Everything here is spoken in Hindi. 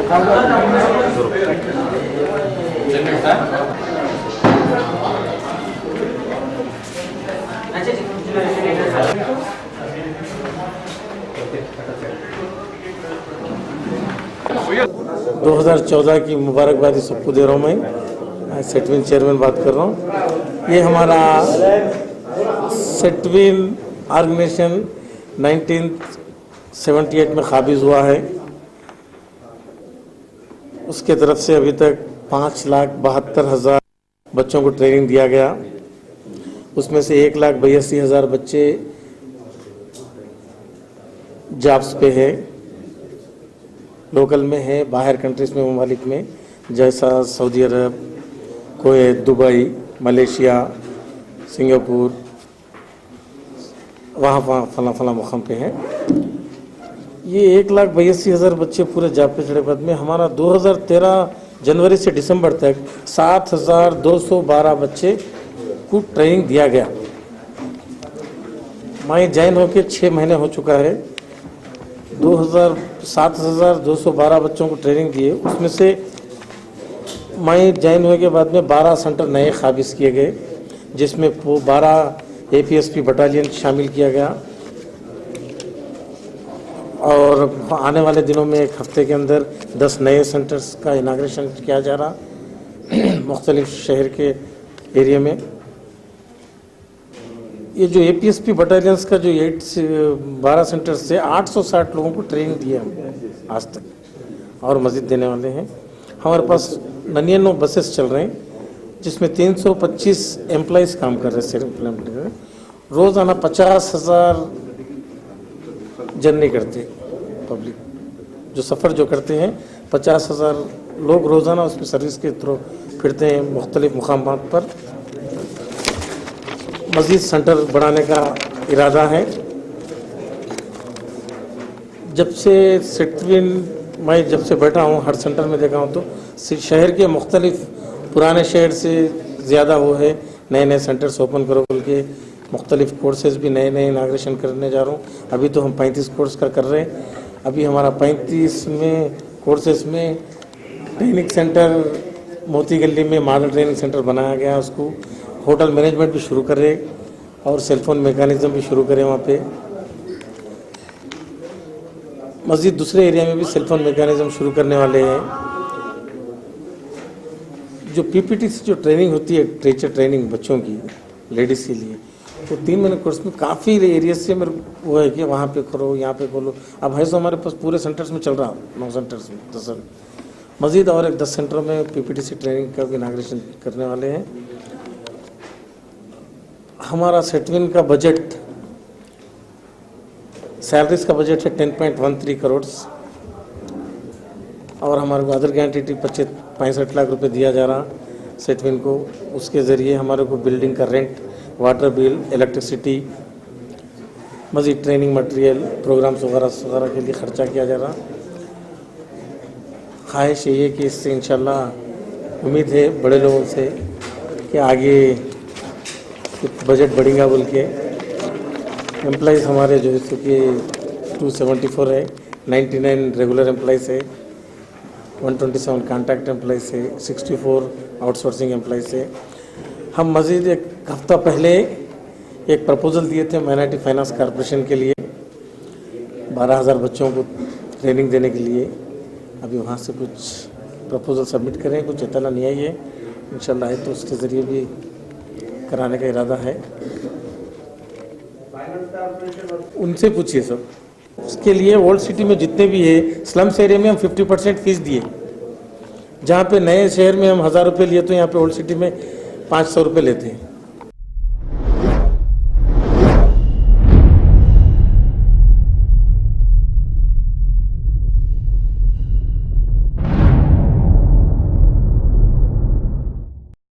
2014 की मुबारकबादी सबको दे रहा हूँ। मैं सेटविन चेयरमैन बात कर रहा हूँ। ये हमारा सेटविन ऑर्गेनाइजेशन 1978 में काबिज हुआ है। उसके तरफ से अभी तक 5,72,000 बच्चों को ट्रेनिंग दिया गया। उसमें से 1,82,000 बच्चे जॉब्स पे है, लोकल में है, बाहर कंट्रीज में, ममालिक में, जैसा सऊदी अरब, कुवैत, दुबई, मलेशिया, सिंगापुर, वहाँ फला मुकाम पे हैं। ये 1,82,000 बच्चे पूरे जॉब पे चढ़े। बाद में हमारा 2013 जनवरी से दिसंबर तक 7,212 बच्चे को ट्रेनिंग दिया गया। मैं ज्वाइन होके 6 महीने हो चुका है। 7,212 बच्चों को ट्रेनिंग दिए। उसमें से मैं ज्वाइन होने के बाद में 12 सेंटर नए काबिज किए गए, जिसमें 12 APSP बटालियन शामिल किया गया। और आने वाले दिनों में एक हफ्ते के अंदर 10 नए सेंटर्स का इनाग्रेशन किया जा रहा मुख्तलिफ शहर के एरिया में। ये जो APSP बटालियंस का जो 12 सेंटर्स से 860 लोगों को ट्रेनिंग दिया आज तक, और मज़ीद देने वाले हैं। हमारे पास 99 बसेस चल रहे हैं, जिसमें 325 एम्प्लॉइज़ काम कर रहे हैं। सिर्फ रोज़ाना 50,000 जर्नी करते पब्लिक, जो सफ़र जो करते हैं 50,000 लोग रोज़ाना उसमें सर्विस के थ्रू फिरते हैं मुख्तलिफ मुकामात पर। मज़ीद सेंटर बढ़ाने का इरादा है। जब से सेटविन मैं जब से बैठा हूँ, हर सेंटर में देखा हूँ तो शहर के मुख्तलिफ पुराने शहर से ज़्यादा वो है नए नए सेंटर्स ओपन करो बोल के। मुख्तलिफ कोर्सेज भी नए नए इनाग्रेशन करने जा रहा हूँ। अभी तो हम 35 कोर्स का कर रहे हैं। अभी हमारा 35 में कोर्सेज में ट्रेनिंग सेंटर मोती गली में मॉडल ट्रेनिंग सेंटर बनाया गया। उसको होटल मैनेजमेंट भी शुरू करें और सेलफोन मैकेनिज्म भी शुरू करें वहाँ पे। मज़ीद दूसरे एरिया में भी सेलफोन मैकेनिज्म शुरू करने वाले हैं। जो PPT से जो ट्रेनिंग होती है, टीचर ट्रेनिंग बच्चों की, लेडीज़ के लिए, तो 3 महीने कोर्स में काफ़ी एरिया से मेरे वो है कि वहाँ पे करो, यहाँ पे खोलो। अब है तो हमारे पास पूरे सेंटर्स में चल रहा, 9 सेंटर्स में 10। मज़ीद और एक 10 सेंटरों में PPT से ट्रेनिंग का भी इनाग्रेशन करने वाले हैं। हमारा सेटविन का बजट, सैलरीज का बजट है 10.13 करोड़, और हमारे को अदर गारंटी 65 लाख रुपए दिया जा रहा सेटविन को। उसके ज़रिए हमारे को बिल्डिंग का रेंट, वाटर बिल, इलेक्ट्रिसिटी, मज़ीद ट्रेनिंग मटेरियल, प्रोग्राम्स वगैरह के लिए ख़र्चा किया जा रहा। ख्वाहिश ये कि इससे इंशाल्लाह उम्मीद है बड़े लोगों से कि आगे बजट बढ़ेगा बोल के। एम्प्लॉइज़ हमारे जो है सो कि 274 है, 99 रेगुलर एम्प्लॉइज़ है, 127 कॉन्ट्रैक्ट एम्प्लॉइज़ है, 64 आउटसोर्सिंग एम्प्लॉइज़ है। हम मज़ीद एक हफ्ता पहले एक प्रपोज़ल दिए थे माइनॉरिटी फाइनेंस कॉरपोरेशन के लिए 12,000 बच्चों को ट्रेनिंग देने के लिए। अभी वहाँ से कुछ प्रपोज़ल सबमिट करें, कुछ इतना नहीं आई है, इंशाल्लाह है तो उसके ज़रिए भी कराने का इरादा है। उनसे पूछिए सब। उसके लिए ओल्ड सिटी में जितने भी है, स्लम्स एरिया में हम 50% फीस दिए। जहाँ पे नए शहर में हम 1,000 रुपये लिए तो यहाँ पे ओल्ड सिटी में 500 रुपये लेते हैं।